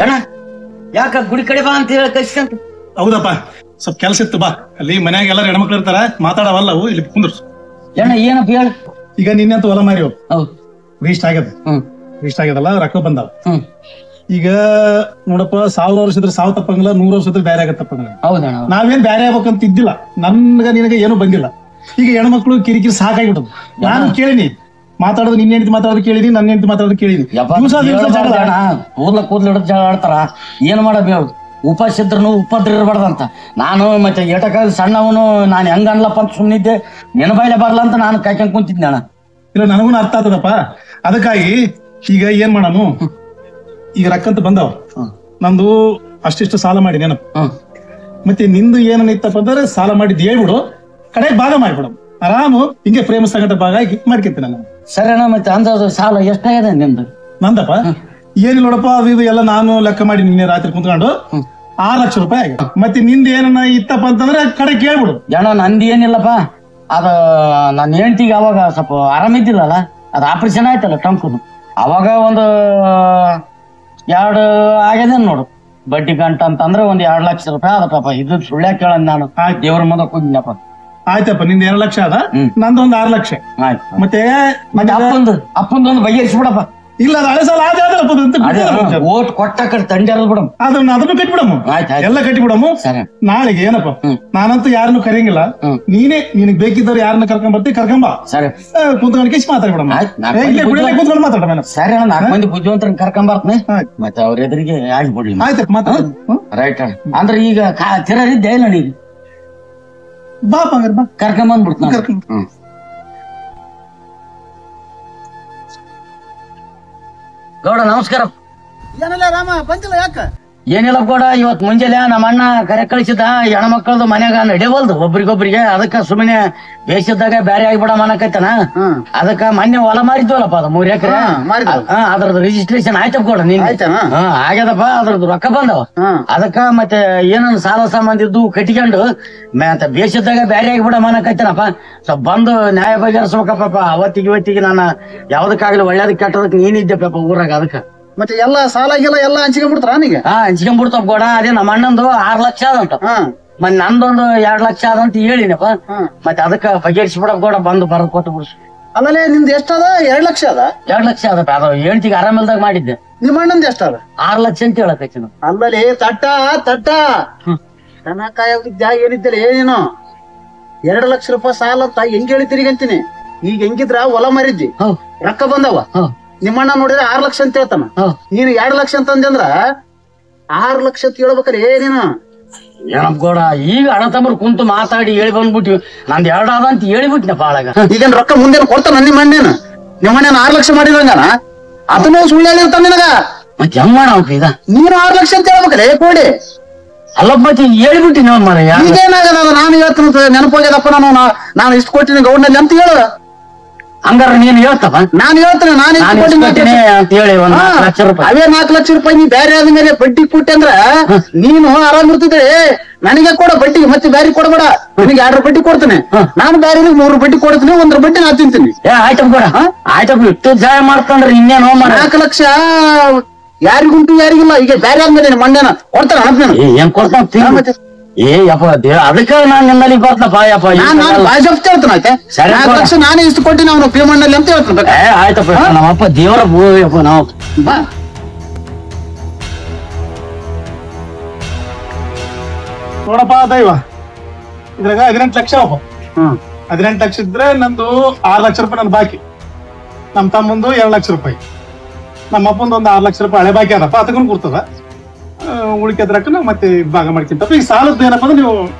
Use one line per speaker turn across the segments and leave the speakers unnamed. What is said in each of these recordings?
ಅಣ್ಣ ಯಾಕ ಗುಡಿ ಕಡೆ ಬಾ ಅಂತ ಹೇಳಿ ಕಳ್ಸಿಕಂತ.
ಹೌದಪ್ಪ, ಸ್ವಲ್ಪ ಕೆಲ್ಸ ಇತ್ತು, ಬಾ. ಅಲ್ಲಿ ಮನ್ಯಾಗ ಎಲ್ಲಾರು ಹೆಣ್ಮಕ್ಳು ಇರ್ತಾರ, ಮಾತಾಡವಲ್ಲ ಅವು, ಇಲ್ಲಿ ಕುಂದ್ರಸು.
ಅಣ್ಣ ಏನಪ್ಪ ಹೇಳ.
ಈಗ ನಿನ್ನಂತ ಹೊಲ ಮಾರಿ
ಹೌದು
ವೇಸ್ಟ್ ಆಗ್ಯದ, ವೇಸ್ಟ್ ಆಗ್ಯದಲ್ಲ, ರೊಕ್ಕ ಬಂದಾವ. ಈಗ ನೋಡಪ್ಪ, 1000 ವರ್ಷ ಇದ್ರೆ 1000 ತಪ್ಪಂಗಿಲ್ಲ, 100 ವರ್ಷ ಇದ್ರೆ ಬೇರೆ ಆಗತ್ತಪ್ಪಂಗಿಲ್ಲ.
ಹೌದಣ್ಣ,
ನಾವೇನ್ ಬೇರೆ ಆಗ್ಬೇಕಂತ ಇದ್ದಿಲ್ಲ, ನನ್ಗ ನಿನಗೆ ಏನು ಬಂದಿಲ್ಲ. ಈಗ ಹೆಣ್ಮಕ್ಳು ಕಿರಿಕಿರಿ ಸಾಕಾಗ್ಬಿಟ್ಟದು. ನಾನು ಕೇಳಿನಿ ಮಾತಾಡೋದು, ನಿನ್ನ ಹೆಂಡತಿ ಮಾತಾಡೋದು ಕೇಳಿನಿ, ನನ್ನ ಹೆಂಡತಿ ಮಾತಾಡೋದು ಕೇಳಿನಿ.
ಕೂದ್ಲು ಹಿಡಿದು ಜಗಳ ಆಡ್ತಾರ, ಏನ್ ಮಾಡಬೇಕು? ಉಪವಾಸ ಇದ್ರೂ ಉಪದ್ರ ಇರಬಾರ್ದಂತ. ನಾನು ಮತ್ತೆ ಏಟಕಾಲ ಸಣ್ಣವನು, ನಾನು ಹೆಂಗ ಅನ್ಲಪ್ಪ ಅಂತ ಸುಮ್ಮನಿದ್ದೆ. ನೆನಬಾಯಿಲೆ ಬರ್ಲ ಅಂತ ನಾನು ಕಾಯ್ಕೊಂಡ್ ಕುಂತಿದ್ದೆ ಅಣ್ಣ.
ಇಲ್ಲ, ನನಗೂ ಅರ್ಥ ಆಗ್ತದಪ್ಪ. ಅದಕ್ಕಾಗಿ ಈಗ ಏನ್ ಮಾಡಾನು, ಈಗ ರೊಕ್ಕಂತ ಬಂದವ, ನಂದು ಅಷ್ಟಿಷ್ಟು ಸಾಲ ಮಾಡಿ ನೆನಪು. ಮತ್ತೆ ನಿಂದು ಏನೈತಪ್ಪ ಅಂದ್ರೆ ಸಾಲ ಮಾಡಿದ್ ಹೇಳ್ಬಿಡು, ಕಡೆ ಭಾಗ ಮಾಡ್ಬಿಡು, ಆರಾಮು ಹಿಂಗೆ ಪ್ರೇಮ ಸಂಗಟ ಭಾಗ ಮಾಡ್ಕೊಂತೀನಿ ನಾನು.
ಸರಿ ಅಣ್ಣ, ಮತ್ತೆ ಅಂದಾಜು ಸಾಲ ಎಷ್ಟಾಗಿದೆ ನಿಮ್ದು?
ನಂದಪ್ಪ ಏನಿಲ್ಲ ನೋಡಪ್ಪ, ಅದು ಇದು ಎಲ್ಲ ನಾನು ಲೆಕ್ಕ ಮಾಡಿ ನಿನ್ನೆ ರಾತ್ರಿ ಕುಂತ್ಕೊಂಡು 6 ಲಕ್ಷ ರೂಪಾಯಿ ಆಗಿದೆ. ಮತ್ತೆ ನಿಂದ ಏನನ್ನ ಇತ್ತಪ್ಪ ಅಂತಂದ್ರೆ ಕಡೆ ಕೇಳ್ಬಿಡು.
ಜನ ನಂದು ಏನಿಲ್ಲಪ್ಪ, ಅದ ನನ್ನ ಹೆಂಡತಿಗೆ ಅವಾಗ ಸ್ವಲ್ಪ ಆರಾಮಿದ್ದಿಲ್ಲಲ್ಲ, ಅದು ಆಪರೇಷನ್ ಆಯ್ತಲ್ಲ ಟಂಕುದು, ಅವಾಗ ಒಂದು 2 ಆಗ್ಯದ ನೋಡು. ಬಡ್ಡಿ ಗಂಟ ಅಂತಂದ್ರೆ ಒಂದ್ 2 ಲಕ್ಷ ರೂಪಾಯಿ ಅದಪ್ಪ. ಇದು ಸುಳ್ಳ್ಯಾ ಕೇಳಂದ್ ನಾನು ದೇವ್ರ ಮುಂದೆ ಕೂದಿನಪ್ಪ.
ಆಯ್ತಪ್ಪ, ನಿಂದ 2 ಲಕ್ಷ ಅದ, ನಂದೊಂದು 6 ಲಕ್ಷ.
ಆಯ್ತು,
ಮತ್ತೆ
ಅಪ್ಪಂದೊಂದು ಬಗೆಹರಿಸ್ಬಿಡಪ್ಪ.
ಇಲ್ಲ, ಅದು ಹಳೆ ಸಾಲ
ಓಟ್ ಕೊಟ್ಟ ಕಡೆ ತಂಡಿ ಅರ್ದ್ ಬಿಡಮ್,
ಅದನ್ನು ಕಟ್ಬಿಡಮ್ಮ, ಎಲ್ಲ ಕಟ್ಟಿಬಿಡಮ್ಮ. ನಾಳೆಗೆ ಏನಪ್ಪ, ನಾನಂತೂ ಯಾರನ್ನು ಕರೆಯಂಗಿಲ್ಲ, ನೀನೇ ನಿನಗ್ ಬೇಕಿದ್ದವ್ರು ಯಾರನ್ನ ಕರ್ಕೊಂಡ್ ಬರ್ತೀವಿ, ಕರ್ಕೊಂಬ.
ಸರಿ,
ಕುಂತ್ಕೊಂಡ್ ಕೇಸಿ ಮಾತಾಡ್ಬಿಡಮ್ಮ. ಕುಂತ್ಕೊಂಡು ಮಾತಾಡ.
ಸರಿ ಅಣ್ಣ, 4 ಮಂದಿ ಬುದ್ಧಿವಂತರ ಕರ್ಕೊಂಡ್ ಬರ್ತನೆ, ಮತ್ತೆ ಅವ್ರ ಎದುರಿಗೆ ಆಗ್ಬಿಡ್ಲಿ.
ಆಯ್ತಪ್ಪ, ಮಾತಾಡ.
ರೈಟ್ ಅಣ್ಣ. ಅಂದ್ರೆ ಈಗ ತಿರರಿದ್ದೆ ಇಲ್ಲ ನೀಗ,
ಬಾಪ ಬಾ,
ಕರ್ಕೊಂಡ್ ಬಂದ್ಬಿಡ್ತ. ಗೌಡ ನಮಸ್ಕಾರ.
ಏನಿಲ್ಲ ರಾಮ, ಬಂದಿಲ್ಲ ಯಾಕ?
ಏನಿಲ್ಲ ಗೌಡ, ಇವತ್ ಮುಂಜಾನೆ ನಮ್ಮ ಅಣ್ಣ ಕರೆ ಕಳಿಸಿದ, ಹೆಣ್ಮಕ್ಳದು ಮನ್ಯಾಗ ನಡೆಯವಲ್ದು ಒಬ್ರಿಗೊಬ್ರಿಗೆ. ಅದಕ್ಕ ಸುಮ್ಮನೆ ಬೇಸಿದ್ದಾಗ ಬ್ಯಾರೆ ಆಗಿಬಿಡ ಅನ್ನಕೈತನ. ಅದಕ್ಕ ಮೊನ್ನೆ ಹೊಲ ಮಾರಿದ್ವಲ್ಲಪ್ಪ, ಅದು 3 ಎಕರೆ. ಅದ್ರದ್ದು ರಿಜಿಸ್ಟ್ರೇಷನ್ ಆಯ್ತಪ್ಪ ಗೌಡ, ನೀನ್ ಆಗ್ಯದಪ್ಪ. ಅದ್ರದ್ದು ರೊಕ್ಕ ಬಂದವ. ಅದಕ್ಕ ಮತ್ತೆ ಏನನ್ ಸಾಲ ಸಂಬಂಧಿದ್ದು ಕಟ್ಕೊಂಡು ಮತ್ತೆ ಬೇಸಿದ್ದಾಗ ಬ್ಯಾರೆ ಆಗಿಬಿಡ ಅನ್ನಕೈತನಪ್ಪ. ಸ್ವಲ್ಪ ಬಂದು ನ್ಯಾಯ ಬಗೆಹರಿಸ್ಬೇಕಪ್ಪ. ಅವತ್ತಿಗೆ ಇವತ್ತಿಗೆ ನಾನು ಯಾವ್ದಕ್ಕಾಗ್ಲಿ ಒಳ್ಳೇದಕ್ಕೆ ಕೆಟ್ಟದಕ್ಕೆ ನೀನಿದ್ದೆ ಪಾಪ ಊರಾಗ. ಅದಕ್ಕ
ಮತ್ತೆ ಎಲ್ಲಾ ಸಾಲ ಗಿಲ್ಲ ಎಲ್ಲಾ ಹಂಚ್ಕೊಂಡ್ಬಿಡ್ತಾರ ನೀಗ?
ಹಂಚ್ಕೊಂಡ್ಬಿಡ್ತಾವ ಗೌಡ. ಅದೇ ನಮ್ಮ ಅಣ್ಣಂದು 6 ಲಕ್ಷ ಆದಂತ, ಮತ್ತೆ ನಂದೊಂದು 2 ಲಕ್ಷ ಆದಂತ ಹೇಳಿನಪ್ಪ. ಮತ್ತೆ ಅದಕ್ಕ ಬಗೆಹರಿಸ್ಬಿಡಕ್ ಗೌಡ, ಬಂದು ಬರದ್ ಕೊಟ್ಟು ಬಿಡ್ಸ.
ಅಲ್ಲೇ ನಿಮ್ದು ಎಷ್ಟದ? 2 ಲಕ್ಷ ಅದ?
2 ಲಕ್ಷ ಅದಪ್ಪ. ಅದು ಹೆಂಡತಿಗೆ ಆರಾಮಿಲ್ದಾಗ ಮಾಡಿದ್ದೆ.
ನಿಮ್ಮ ಅಣ್ಣಂದ್ ಎಷ್ಟದ?
6 ಲಕ್ಷ ಅಂತ ಹೇಳಕೈತಿ.
ಅಲ್ಲಲ್ಲಿ ತಟ್ಟ ದನಕಾಯ ಜಾಗ ಏನಿದ್ದಲ್ಲ ಏನೇನು 2 ಲಕ್ಷ ರೂಪಾಯಿ ಸಾಲ ಅಂತ ಹೆಂಗ್ ಹೇಳಿತೀರಿ ಅಂತೀನಿ. ಈಗ ಹೆಂಗಿದ್ರ ಹೊಲ ಮಾರಿದ್ದಿ, ರೊಕ್ಕ ಬಂದವ. ನಿಮ್ಮಣ್ಣ ನೋಡಿದ್ರೆ 6 ಲಕ್ಷ ಅಂತ ಹೇಳ್ತಾನ, ನೀನು 2 ಲಕ್ಷ ಅಂತ ಅಂದ್ರ 6 ಲಕ್ಷ ಅಂತ ಹೇಳ್ಬೇಕ್ರೆ ಏನೇನು
ಏನಪ್ಪ ಗೌಡ, ಈಗ ಅಣ್ಣ ತಮ್ಮರು ಕುಂತು ಮಾತಾಡಿ ಹೇಳಿ ಬಂದ್ಬಿಟ್ಟಿವಿ. ನಂದ್ 2 ಆದ ಅಂತ ಹೇಳಿಬಿಟ್ನಪ್ಪ ಆಳಾಗ.
ಈಗೇನ್ ರೊಕ್ಕ ಮುಂದೇನು ಕೊಡ್ತಾನ ನಿಮ್ಮಣ್ಣೇನ? ನಿಮ್ಮಣ್ಣೇನ 6 ಲಕ್ಷ ಮಾಡಿದಂಗನ ಅದನ್ನು ಸುಳ್ಳು ಹೇಳಿರ್ತಾನ ನಿನಗ.
ಮತ್ತೆ ಹೆಂಗ್ ಮಾಡ ಈಗ?
ನೀನು 6 ಲಕ್ಷ ಅಂತ ಹೇಳ್ಬೇಕ್ರೆ ಕೋಡಿ.
ಅಲ್ಲಪ್ಪ ಮತ್ತೆ ಹೇಳ್ಬಿಟ್ಟಿ ನಾವು ಮರ.
ಈಗೇನಾಗದ? ನಾನು ಹೇಳ್ತೀನಿ, ನೆನಪೋಗ್ಯದಪ್ಪ, ನಾನು ಇಷ್ಟು ಕೊಟ್ಟಿನಿ ಗೌಡ್ನಲ್ಲಿ ಅಂತ ಹೇಳು.
ಹಂಗಾರ ನೀನ್ ಹೇಳ್ತಪ್ಪ?
ನಾನು ಹೇಳ್ತೇನೆ, ನಾನು
ಅಂತ ಹೇಳಿ
ಅವೇ 4 ಲಕ್ಷ ರೂಪಾಯಿ ನೀ ಬೇರೆ ಆದ ಮೇಲೆ ಬಡ್ಡಿ ಕೊಟ್ಟೆ ಅಂದ್ರ ನೀನು ಆರಾಮ್ ಇರ್ತಿದ್ರೆ. ನನಗೆ ಕೊಡ ಬಡ್ಡಿ, ಮತ್ತೆ ಬೇರೆ ಕೊಡಬೇಡ. ನಿನಗೆ 2 ಬಡ್ಡಿ ಕೊಡ್ತೇನೆ ನಾನು, ಬೇರೆ 3 ಬಡ್ಡಿ ಕೊಡ್ತೀನಿ, 1 ಬಡ್ಡಿ ನಾ ತಿಂತೀನಿ.
ಆಯ್ತಪ್ಪ ಕೂಡ, ಆಯ್ತಪ್ಪ. ಇಷ್ಟು ಸಹಾಯ ಮಾಡ್ಕೊಂಡ್ರೆ ಇನ್ನೇನು?
4 ಲಕ್ಷ ಯಾರಿಗುಂಟು ಯಾರಿಗಿಲ್ಲ. ಈಗ ಬೇರೆ ಆದ್ಮೇಲೆ ಮಂಡ್ಯನ ಕೊಡ್ತಾನೆ ಅನಪ್ಪ.
ಏನ್ ಕೊಡ್ತಾನ ಮತ್ತೆ? ಯಪ್ಪ ಅದಕ್ಕ ನಾನ್ ನಿಮ್ಮಲ್ಲಿ ಬರ್ತಪ್ಪ. ಯಪ್ಪ
ಹೇಳ್ತಾನೆ, 4 ಲಕ್ಷ ನಾನೇ ಇಷ್ಟು ಕೊಟ್ಟಿನಿ ಅವನು ಪೇಮೆಂಟ್ ಅಂತ ಹೇಳ್ತಾನೆ.
ಆಯ್ತಪ್ಪ, ನಮ್ಮಪ್ಪ ದೇವರ ಯಪ್ಪ. ನಾವು ಬಾ
ನೋಡಪ್ಪ ದೈವ, ಇದ್ರಾಗ 18 ಲಕ್ಷ ಅಪ್ಪ. 18 ಲಕ್ಷ ಇದ್ರೆ ನಂದು 6 ಲಕ್ಷ ರೂಪಾಯಿ ನನ್ ಬಾಕಿ. ನಮ್ ತಮ್ಮಂದು 2 ಲಕ್ಷ ರೂಪಾಯಿ, ನಮ್ಮ ಅಪ್ಪಂದು ಒಂದು 6 ಲಕ್ಷ ರೂಪಾಯಿ ಹಳೆ ಬಾಕಿ ಅದಪ್ಪ. ಅದಕ್ಕೂ ಕೊಡ್ತದ. ಉಳಿಕೆದ್ರಕ್ಕ ಮತ್ತೆ ಭಾಗ ಮಾಡ್ಕೊಂತಪ್ಪ. ಈಗ ಸಾಲದ್ದು ಏನಪ್ಪ ಅಂದ್ರೆ ನೀವು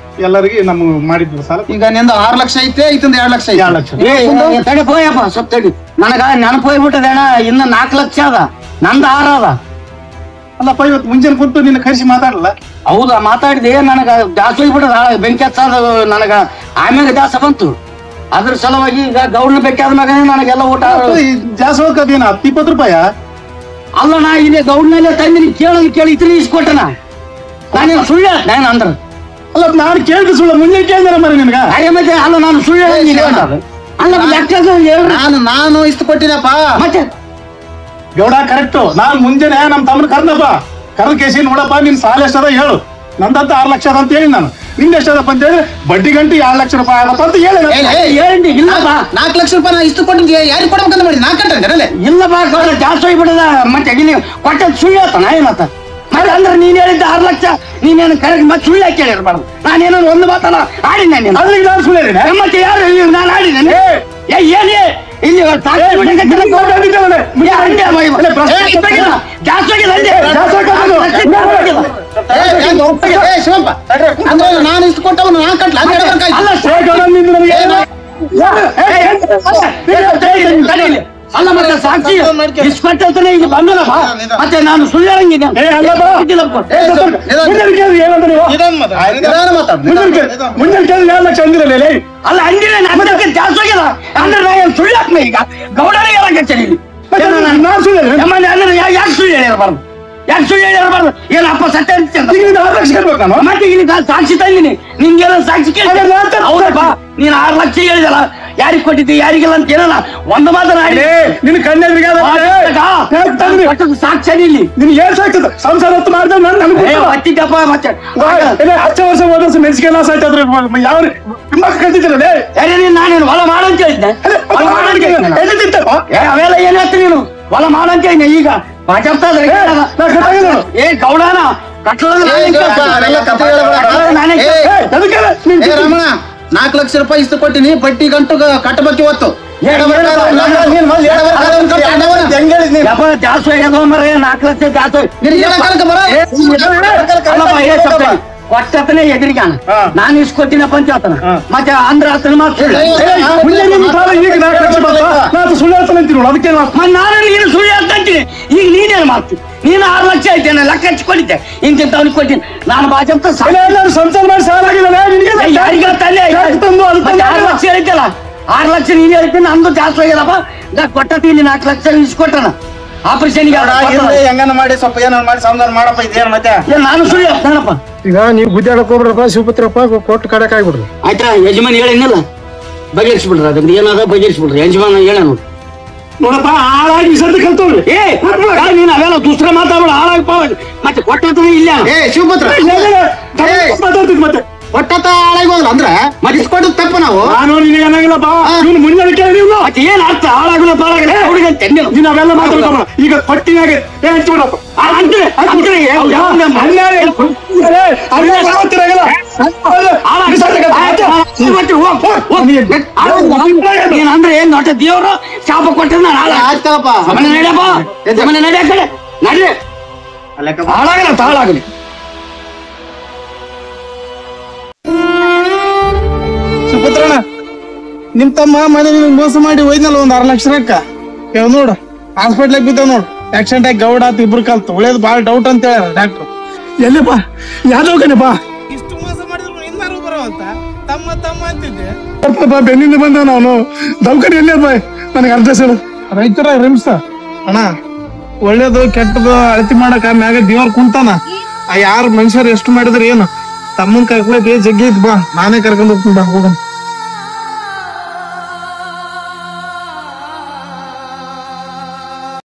ಎಲ್ಲರಿಗೆ ನಮ್ಮ ಮಾಡಿದ್ವಿ ಸಾಲ.
ಈಗ ನಿಂದ 6 ಲಕ್ಷ ಐತೆ, ಐತಂದ 2 ಲಕ್ಷ.
2 ಲಕ್ಷ
ತಡಿಪೋಯಪ್ಪ, ಸ್ವಲ್ಪ ತಡಿ. ನನಗ ನೆನಪು ಹೋಗ್ಬಿಟ್ಟದ ಅಣ್ಣ. ಇನ್ನ 4 ಲಕ್ಷ ಅದ, ನಂದು 6 ಅದ.
ಅಲ್ಲಪ್ಪ, ಇವತ್ತು ಮುಂಜಾನೆ ಕುಂತು ನಿನ್ನ ಕರೆಸಿ ಮಾತಾಡಲ್ಲ?
ಹೌದಾ, ಮಾತಾಡಿದೆ. ನನಗ ಜಾಸ್ತಿ ಹೋಗ್ಬಿಟ್ಟದ, ಬೆಂಕಿ ಹಚ್ಚದ. ನನಗ ಆಮ್ಯಾಗ ಜಾಸ್ತಿ ಬಂತು. ಅದ್ರ ಸಲುವಾಗಿ ಈಗ ಗೌಡ್ನ ಬೇಕಾದ ಮ್ಯಾಗ ನನಗೆಲ್ಲ ಊಟ
ಜಾಸ್ತಿ ಹೋಗ್ತದೇನ? 20 ರೂಪಾಯಿ
ಅಲ್ಲ. ನಾ ಇಲ್ಲಿ ಗೌಡ್ನಲ್ಲೇ ತಂದಿನಿ, ಕೇಳಿ ಇತ್ರ ಇಸ್ಕೊಟ್ಟನ. ನಾನೇನು ಸುಳ್ಳು ನಾನು ಅಂದ್ರ?
ಅಲ್ಲ, ನಾನು ಕೇಳಿದ ಸುಳ್ಳು. ಮುಂಜಾನೆ ಕೇಳಿದಾರ ಮರ ನಿನಗ?
ಮತ್ತೆ ಅಲ್ಲ, ನಾನು ಸುಳ್ಳು ಅಲ್ಲ.
ನಾನು ಇಷ್ಟು ಕೊಟ್ಟಿನಪ್ಪ.
ಮತ್ತೆ
ಗೌಡ ಕರೆಕ್ಟ್. ನಾನ್ ಮುಂಜಾನೆ ನಮ್ ತಮ್ಮನ ಕರ್ನಪ್ಪ, ಕರೆದ ಕೇಸಿ ನೋಡಪ್ಪ ನಿನ್ ಸಾಲ ಎಷ್ಟದ ಹೇಳು, ನಂದಂತ 6 ಲಕ್ಷ ಅದ ಅಂತ ಹೇಳಿ ನಾನು, ನಿಂದ ಎಷ್ಟದಪ್ಪ ಅಂತ ಹೇಳಿ ಬಡ್ಡಿ ಗಂಟೆ 2 ಲಕ್ಷ ರೂಪಾಯಿ ಆಗಪ್ಪ ಅಂತ ಹೇಳಿ
ಹೇಳಿ. ಇಲ್ಲಪ್ಪ
4 ಲಕ್ಷ ರೂಪಾಯಿ ನಾ ಇಷ್ಟು ಕೊಟ್ಟಿದ್ದೆ ಯಾರಿಗೆ ಕೊಡ್ಬೇಕಂತ ಮಾಡಿ 4 ಕಟ್ಟಂದ್ರೆ
ಇಲ್ಲಪ್ಪ ಜಾಸ್ತಿ ಹೋಗ್ಬಿಡದ. ಮತ್ತೆ ಇಲ್ಲಿ ಕೊಟ್ಟ ಸುಳ್ಳು ಹೇಳ್ತಾನ ಏನತ್ತ? ಮತ್ತೆ ಅಂದ್ರೆ ನೀನ್ ಹೇಳಿದ್ದ 6 ಲಕ್ಷ ನೀನೇನು ಕರೆಕ್ಟ್ ಮತ್ತೆ ಸುಳ್ಳು ಹಾಕಿ ಹೇಳಿರ್ಬಾರ್ದು. ನಾನೇನೋ ಒಂದು ಮಾತಲ್ಲ ಆಡಿನ
ಅದ್ರಿಗೆ ನಾನು ಸುಳ್ಳು ಹೇಳಿದೆ.
ಮತ್ತೆ ಯಾರು ನಾನು ಆಡಿದ್ದೇನೆ ಏನೇ ಇಲ್ಲಿ
ಶಿವಪ್ಪ ಅಂದ್ರೆ ನಾನು ಇಷ್ಟು ಕೊಟ್ಟವನು ನಾ ಕಟ್ಲ
ಅಲ್ಲ ಮತ್ತೆ ಸಾಕ್ಷಿ ಇಸ್ಪಟ್ಟಂತಾನೆ ಇಲ್ಲಿ ಬಂದಲ್ಲಪ್ಪ, ಮತ್ತೆ ನಾನು ಸುಳ್ಳು ಹೇಳಂಗಿದ್ದೆ.
ಮುಂದೆ 2 ಲಕ್ಷ ಅಂದಿರಲ್ಲ.
ಅಲ್ಲ ಅಂದಿನ ನಮ್ಮದಕ್ಕೆ ಜಾಸ್ತಿ ಆಗಿಲ್ಲ ಅಂದ್ರೆ ನಾ ಏನು ಸುಳ್ಳು ಹಾಕ್ನ ಈಗ ಗೌಡನಿಗೆ ಹೇಳಕ್ಕೆ ಇಲ್ಲಿ
ನಾನು ಸುಳ್ಳು
ಅಂದ್ರೆ ಯಾಕೆ ಸುಳ್ಳು ಹೇಳಿರಬಾರ್ದು? ಯಾಕೆ ಸುಳ್ಳು ಹೇಳಿರಬಾರ್ದು? ಏನಪ್ಪ ಸತ್ಯ ಅಂತ
6 ಲಕ್ಷ ಕೇಳ್ಬೇಕು ನಾನು.
ಮತ್ತೆ ಇಲ್ಲಿ ಸಾಕ್ಷಿ ತಂದಿನಿ, ನಿನ್ಗೆಲ್ಲ ಸಾಕ್ಷಿ ಕೇಳಿ ಹೌದಪ್ಪ ನೀನ್ 6 ಲಕ್ಷ ಹೇಳಿದಲ್ಲ, ಯಾರಿಗ್ ಕೊಟ್ಟಿದ್ದಿ ಯಾರಿಗಿಲ್ಲ ಅಂತ ಏನಲ್ಲ ಒಂದು ಮಾತನಾಡಿ
ನಿನ್ ಕಣ್ಣೆದ್ರಿಗೆ
ಸಾಕ್ಷಿ ಇಲ್ಲಿ
ನಿನ್ ಏನ್ ಸಾಕ್ತದ ಸಂಸಾರ ಹೊತ್ತು ಮಾಡಿದ್ರೆ
ಹತ್ತಿದ್ದಪ್ಪ. ಮತ್ತೆ
10 ವರ್ಷ ಹೋದ ಮೆಣಸಿಗೆ ಲಾಸ್ ಆಯ್ತಾದ್ರೆ ಯಾವ ತುಂಬಾ ಕಲ್ತಿದ್ದೀರಲ್ಲ.
ನಾನೇನು ಹೊಲ ಮಾಡಂತ ಹೇಳಿದ್ದೆ, ಅವೆಲ್ಲ ಏನ್ ಹೇಳ್ತೀನಿ ನೀನು ಹೊಲ ಮಾಡಂತ ಹೇಳಿದ್ದೆ. ಈಗ ಮಾತಾಡ್ತಾ ಇದ್ರೆ ಗೌಡನ
ರಮಣ 4 ಲಕ್ಷ ರೂಪಾಯಿ ಇಷ್ಟು ಕೊಟ್ಟಿನಿ, ಬಡ್ಡಿ ಗಂಟು ಕಟ್ಟಬೇಕು ಇವತ್ತು.
ಜಾಸ್ತಿ 4 ಲಕ್ಷ ಜಾಸ್ತಿ ಕೊಟ್ಟತನೇ ಎದುರಿಗಾನ ನಾನು ಇಸ್ಕೊತೀನಪ್ಪ ಅಂತ ಹೇಳ್ತಾನ. ಮತ್ತೆ ಅಂದ್ರ
ಸುಳ್ಳು ಹೇಳ್ತಾನೆ ಅಂತೀನಿ ನೋಡು, ಅದಕ್ಕೆ
ನಾನು ನೀನು ಸುಳ್ಳು ಹೇಳ್ತಂತೀನಿ. ಈಗ ನೀನೇನು ಮಾಡ್ತೀನಿ? ನೀನು 6 ಲಕ್ಷ ಐತೇನೆ ಲೆಕ್ಕ ಹಚ್ಕೊಂಡಿದ್ದೆ ಇಂತಿಂತವ್ನಿಗೆ ಕೊಡ್ತೀನಿ ನಾನು ಬಾಜಪ್ತ
ಸಂಸಾರ ಮಾಡಿ ಸಾಲ ಆಗಿಲ್ಲ
ಯಾರಿಗ ತಲೆ 6 ಲಕ್ಷ ಹೇಳ್ತಲ್ಲ 6 ಲಕ್ಷ ನೀನು ಹೇಳ್ತೀನಿ, ಅಂದು ಜಾಸ್ತಿ ಆಗಿಲ್ಲಪ್ಪ ಕೊಟ್ಟತಿ ಇಲ್ಲಿ 4 ಲಕ್ಷ ಇಸ್ಕೊಟ್ಟನ ಆಪರೇಷನ್
ಹೆಂಗನ ಮಾಡಿ ಸ್ವಲ್ಪ ಏನಾರ ಮಾಡಿ ಸಂಧಾನ ಮಾಡಪ್ಪ. ಇದೇನು ಮತ್ತೆ
ನಾನು ಸುಳ್ಳು ಹೇಳ್ತಾನಪ್ಪ.
ಈಗ ನೀವು ಗುದ್ದಾಡಕ್ ಹೋಗ್ರಪ್ಪ, ಶಿವಪುತ್ರಪ್ಪ ಕೊಟ್ಟು ಕಡಕ್ ಆಗ್ಬಿಡ್ರಿ
ಆಯ್ತಾ? ಯಜಮಾನ್ ಹೇಳಿದ್ನಲ್ಲ ಬಗೆಹರಿಸ್ಬಿಡ್ರಿ, ಅದಕ್ಕೆ ಏನಾದ ಬಗೆಹರಿಸ್ಬಿಡ್ರಿ. ಯಜಮಾನ ಹೇಳ
ನೋಡಪ್ಪ ಹಾಳಾಗಿ ವಿಸರ್ತಿ ಕಲ್ತವ್ರಿ.
ನೀನ್ ಅವೆಲ್ಲ ದುಸ್ರ ಮಾತಾಡ ಹಾಳಾಗಪ್ಪ. ಮತ್ತೆ ಕೊಟ್ಟತನ ಇಲ್ಲ
ಶಿವಪುತ್ರ
ಮಾತಾಡ್ತಿದ್ ಮತ್ತೆ
ಒಟ್ಟತ್ತ ಹಾಳಾಗಿ ಹೋಗ್ಲ ಅಂದ್ರೆ ಮತ್ತೆ ಇಸ್ಕೊಟ್ಟು ತಪ್ಪು ನಾವು.
ನಾನು ನಿನಗೆ ಏನಾಗಿಲ್ಲಪ್ಪ ನೀನು ಮುಂದೆ ನೀವು
ಮತ್ತೆ ಏನ್ ಅರ್ಥ ಹಾಳಾಗಲ್ಲ ಬಾಳಾಗಲ್ಲ ಹುಡುಗ ನೀನು
ಅವೆಲ್ಲ ಮಾತಾಡ್ತಾವ. ಈಗ ಪಟ್ಟಿನಾಗ ಹಂಚ್ಬಿಡಪ್ಪ
ಅಂದ್ರೆ ಏನ್ ನೋಟ ದೇವ್ರು ಶಾಪ ಕೊಟ್ಟ
ಆಯ್ತಪ್ಪ
ನಡೆಯಪ್ಪ ನಡೆ ಕಡೆ ನಡ್ರಿ ಹಾಳಾಗಲ್ಲ ಹಾಳಾಗಲಿ.
ಸುಪುತ್ರಣ್ಣ ನಿಮ್ ತಮ್ಮ ಮನೆ ಮೋಸ ಮಾಡಿ ಒಯ್ದಲ್ಲ 6 ಲಕ್ಷ ರೊಕ್ಕ ನೋಡು ಹಾಸ್ಪಿಟ್ಲಾಗ ಬಿದ್ದಾವ ನೋಡು. ಆಕ್ಸಿಡೆಂಟ್ ಆಗಿ ಗೌಡ ಆತ ಇಬ್ರು ಕಲ್ತು ಒಳ್ಳೇದು ಬಾಳ ಡೌಟ್ ಅಂತ ಹೇಳ ಡಾಕ್ಟರ್. ಎಲ್ಲಿಪ್ಪ ಯಾವ್ದೋಗನಪ್ಪ ಇಷ್ಟು ಮೋಸ ಮಾಡಿದ್ರು ಇನ್ನಾರು ಬರೋವಂತ ತಮ್ಮ ತಮ್ಮ ಅಂತಿದ್ದೆ ಬೆನ್ನಿಂದ ಬಂದ ನಾನು ದವಾಖಾನೆ ಎಲ್ಲಿಯಪ್ಪ ನನಗೆ ಅಡ್ರೆಸ್ ಹೇಳು. ರೈತರ ರಿಮ್ಸ್ ಅಣ್ಣ ಒಳ್ಳೇದು ಕೆಟ್ಟದು ಅಳತಿ ಮಾಡಕ್ ಮ್ಯಾಗ ದೇವ್ರ ಕುಂತಾನ. ಯಾರು ಮನುಷ್ಯರು ಎಷ್ಟು ಮಾಡಿದ್ರೆ ಏನು ತಮ್ಮನ್ ಕರ್ಕೊಳಕ್ ಜಗ್ಗಿ ಇದ್ ಬಾ ನಾನೇ ಕರ್ಕೊಂಡ್ ಹೋಗ್ತೀನಿ ಬಾ ಹೋಗೋಣ.